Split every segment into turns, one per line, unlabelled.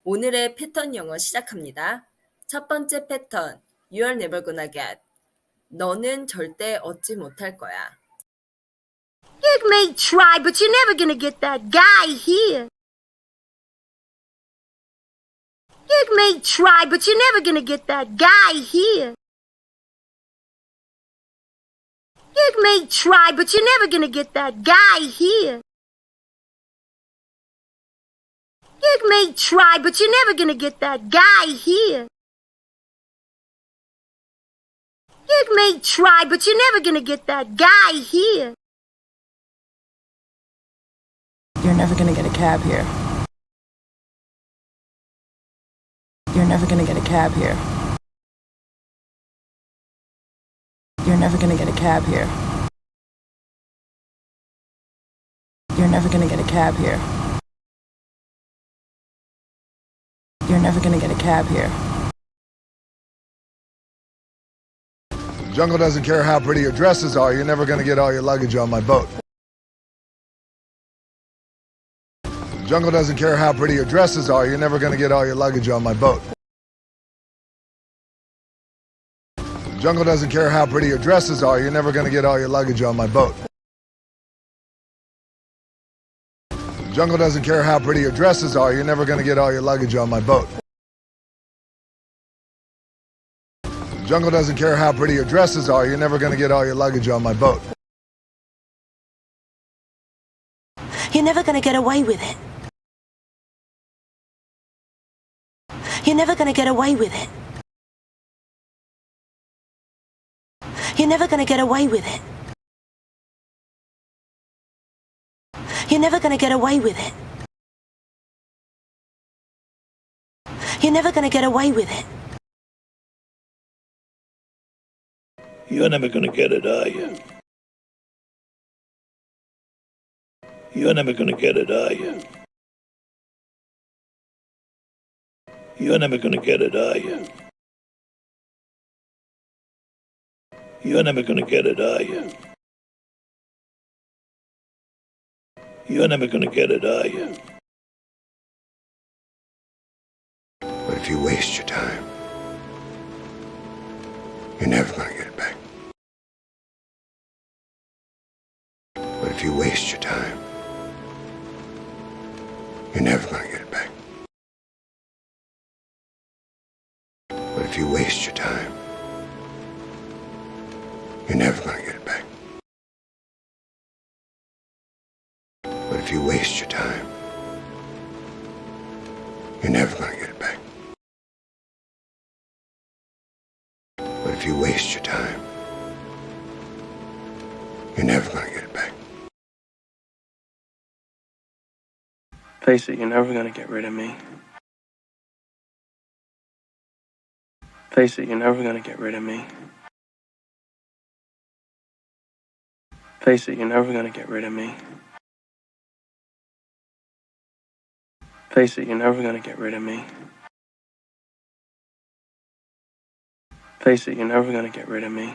오늘의 패턴 영어 시작합니다. 첫 번째 패턴, You're never gonna get. 너는 절대 얻지 못할 거야.
You may try, but you're never gonna get that guy here. You may try, but you're never gonna get that guy here. You may try, but you're never gonna get that guy here. You may try, but you're never gonna get that guy here. You may try, but you're never gonna get that guy here.
You're never gonna get a cab here. You're never gonna get a cab here. You're never gonna get a cab here. You're never gonna get a cab here. You're never gonna get a cab here.
Jungle doesn't care how pretty your dresses are, you're never gonna get all your luggage on my boat. Jungle doesn't care how pretty your dresses are, you're never gonna get all your luggage on my boat. Jungle doesn't care how pretty your dresses are, you're never gonna get all your luggage on my boat. Jungle doesn't care how pretty your dresses are, you're never gonna get all your luggage on my boat. Jungle doesn't care how pretty your dresses are, you're never gonna get all your luggage on my boat.
You're never gonna get away with it. You're never gonna get away with it. You're never gonna get away with it. You're never gonna get away with it. You're never gonna get away with it.
You're never gonna get it, are you? You're never gonna get it, are you? You're never gonna get it, are you? You're never gonna get it, are you? You're never gonna get it, are you?
But if you waste your time, you're never gonna get it back. But if you waste your time, you're never gonna get it back. But if you waste your time, you're never gonna get it back. But if you waste your time, you're never gonna get it back. But if you waste your time, you're never gonna get it back.
Face it, you're never gonna get rid of me. Face it, you're never gonna get rid of me. Face it, you're never gonna get rid of me. Face it, you're never gonna get rid of me. Face it, you're never gonna get rid of me.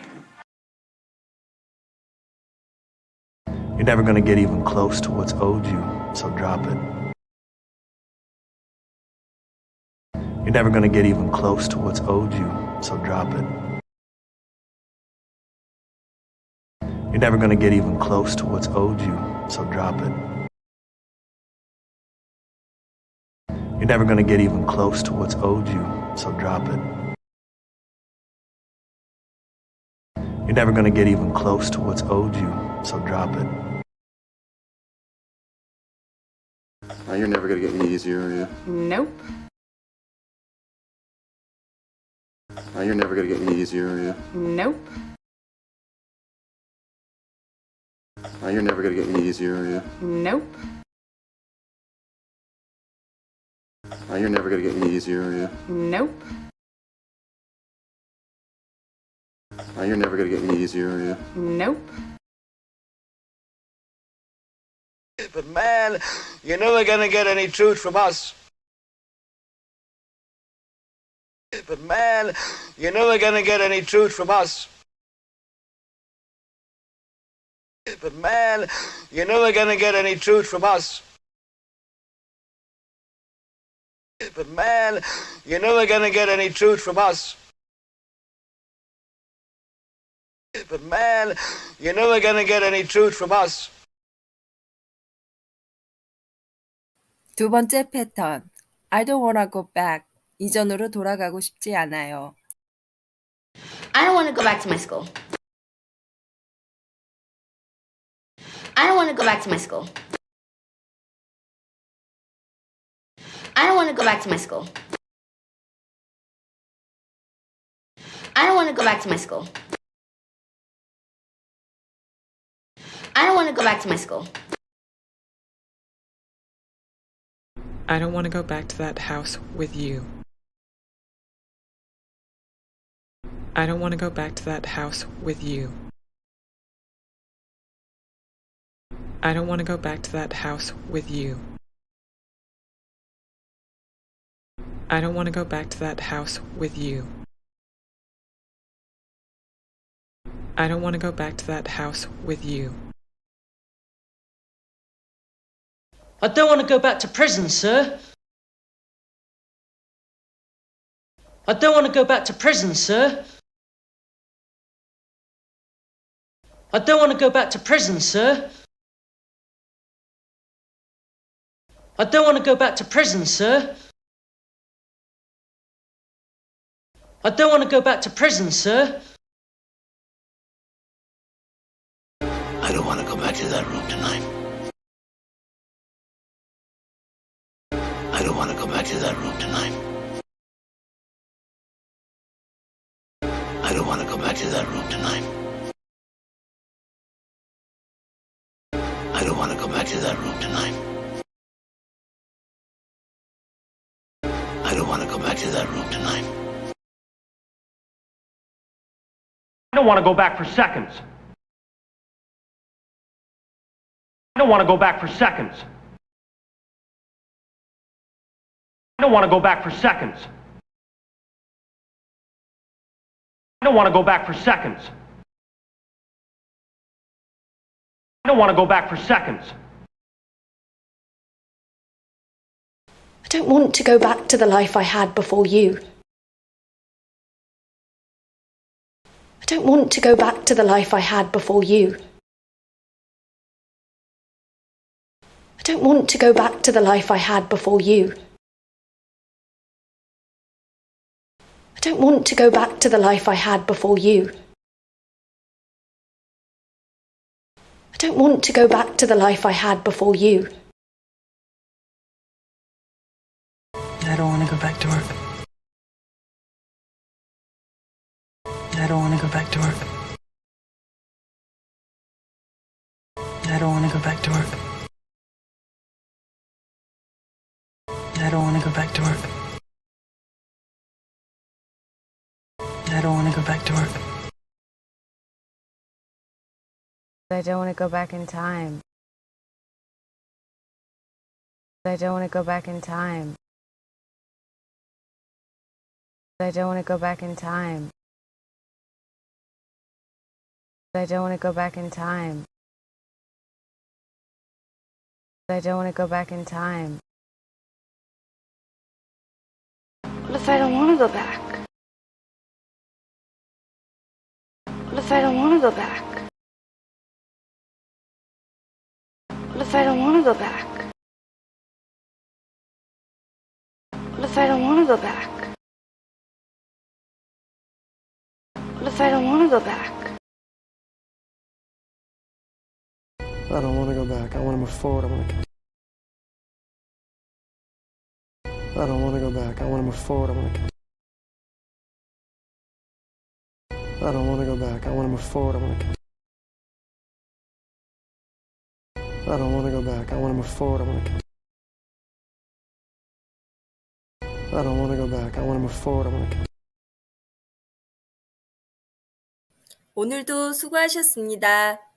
You're never gonna get even close to what's owed you, so drop it. You're never gonna get even close to what's owed you, so drop it. You're never gonna get even close to what's owed you, so drop it. You're never gonna get even close to what's owed you, so drop it. You're never gonna get even close to what's owed you, so drop it.
You're never gonna get any easier, are you?
Nope.
You're never gonna get any easier, are you?
Nope.
You're never gonna get any easier, are you?
Nope.
You're never gonna get any easier, are you?
Nope.
You're never gonna get any easier, are you?
Nope.
But man, you're never gonna get any truth from us. But man, you're never gonna get any truth from us. But man, you're never gonna get any truth from us. But man, you're never gonna get any truth from us. But man, you're never gonna get any truth from us.
두 번째 패턴. I don't wanna go back. 이전으로 돌아가고 싶지 않아요.
I don't want to go back to my school. I don't want to go back to my school. I don't want to go back to my school. I don't want to go back to my school. I don't want to go back to my school.
I don't want to go back to that house with you. I don't want to go back to that house with you. I don't want to go back to that house with you. I don't want to go back to that house with you. I don't want to go back to that house with you.
I don't want to go back to prison, sir. I don't want to go back to prison, sir. I don't want to go back to prison, sir. I don't want to go back to prison, sir. I don't want to go back to prison, sir.
I don't want to go back to that room tonight. I don't want to go back to that room tonight. I don't want to go back to that room tonight. I don't want to go back to that room tonight. I don't want to go back to that room tonight.
I don't want to go back for seconds. I don't want to go back for seconds. I don't want to go back for seconds. I don't want to go back for seconds. I don't want to go back for seconds.
I don't want to go back to the life I had before you. I don't want to go back to the life I had before you. I don't want to go back to the life I had before you. I don't want to go back to the life I had before you. I don't want to go back to the life I had before you.
I don't want to go back to work. I don't want to go back to work. I don't want to go back to work. I don't want to go back to work. I don't want to go back to work.
I don't want to go back in time. I don't want to go back in time. I don't want to go back in time. I don't want to go back in time. I don't want to go back in time.
What if I don't want to go back? What if I don't want to go back? What if I don't want to go back? What if I don't want to go back? What if I don't want to go back?
I don't want to go back. I want to move forward. I want to. I don't want to go back. I want to move forward. I want to. I don't want to go back. I want to move forward. I want to. I don't want to go back. I want to move forward. I want to. I don't want to go back. I want to move forward. I want to.
오늘도 수고하셨습니다.